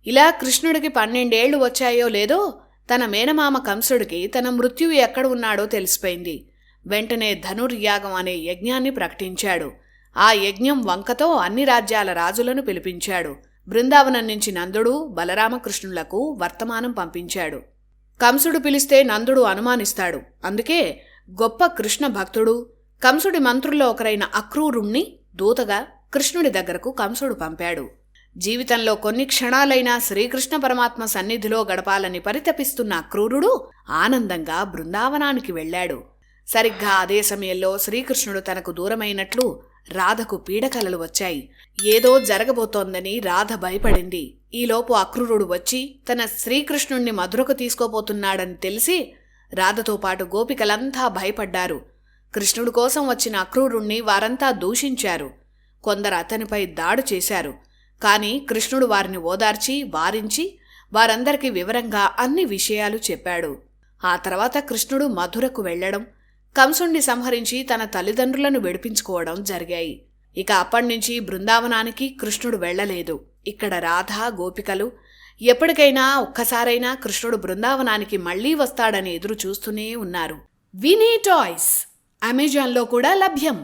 ఇలా కృష్ణుడికి 12 ఏళ్లు వచ్చాయో లేదో తన మేనమామ కంసుడికి తన మృత్యువు ఎక్కడ ఉన్నాడో తెలిసిపోయింది. వెంటనే ధనుర్యాగం అనే యజ్ఞాన్ని ప్రకటించాడు. ఆ యజ్ఞం వంకతో అన్ని రాజ్యాల రాజులను పిలిపించాడు. బృందావనం నుంచి నందుడు బలరామకృష్ణులకు వర్తమానం పంపించాడు. కంసుడు పిలిస్తే నందుడు అనుమానిస్తాడు. అందుకే గొప్ప కృష్ణ భక్తుడు కంసుడి మంత్రుల్లో ఒకరైన అక్రూరుణ్ణి దూతగా కృష్ణుడి దగ్గరకు కంసుడు పంపాడు. జీవితంలో కొన్ని క్షణాలైనా శ్రీకృష్ణ పరమాత్మ సన్నిధిలో గడపాలని పరితపిస్తున్న అక్రూరుడు ఆనందంగా బృందావనానికి వెళ్లాడు. సరిగ్గా అదే సమయంలో శ్రీకృష్ణుడు తనకు దూరమైనట్లు రాధకు పీడకలలు వచ్చాయి. ఏదో జరగబోతోందని రాధ భయపడింది. ఈలోపు అక్రూరుడు వచ్చి తన శ్రీకృష్ణుణ్ణి మధురకు తీసుకోపోతున్నాడని తెలిసి రాధతో పాటు గోపికలంతా భయపడ్డారు. కృష్ణుడి కోసం వచ్చిన అక్రూరుణ్ణి వారంతా దూషించారు. కొందరు అతనిపై దాడి చేశారు. కాని కృష్ణుడు వారిని ఓదార్చి వారించి వారందరికీ వివరంగా అన్ని విషయాలు చెప్పాడు. ఆ తర్వాత కృష్ణుడు మధురకు వెళ్లడం, కంసుణ్ణి సంహరించి తన తల్లిదండ్రులను విడిపించుకోవడం జరిగాయి. ఇక అప్పటినుంచి బృందావనానికి కృష్ణుడు వెళ్లలేదు. ఇక్కడ రాధ గోపికలు ఎప్పటికైనా ఒక్కసారైనా కృష్ణుడు బృందావనానికి మళ్లీ వస్తాడని ఎదురు చూస్తూనే ఉన్నారు. వినీ టాయ్స్ అమెజాన్లో కూడా లభ్యం.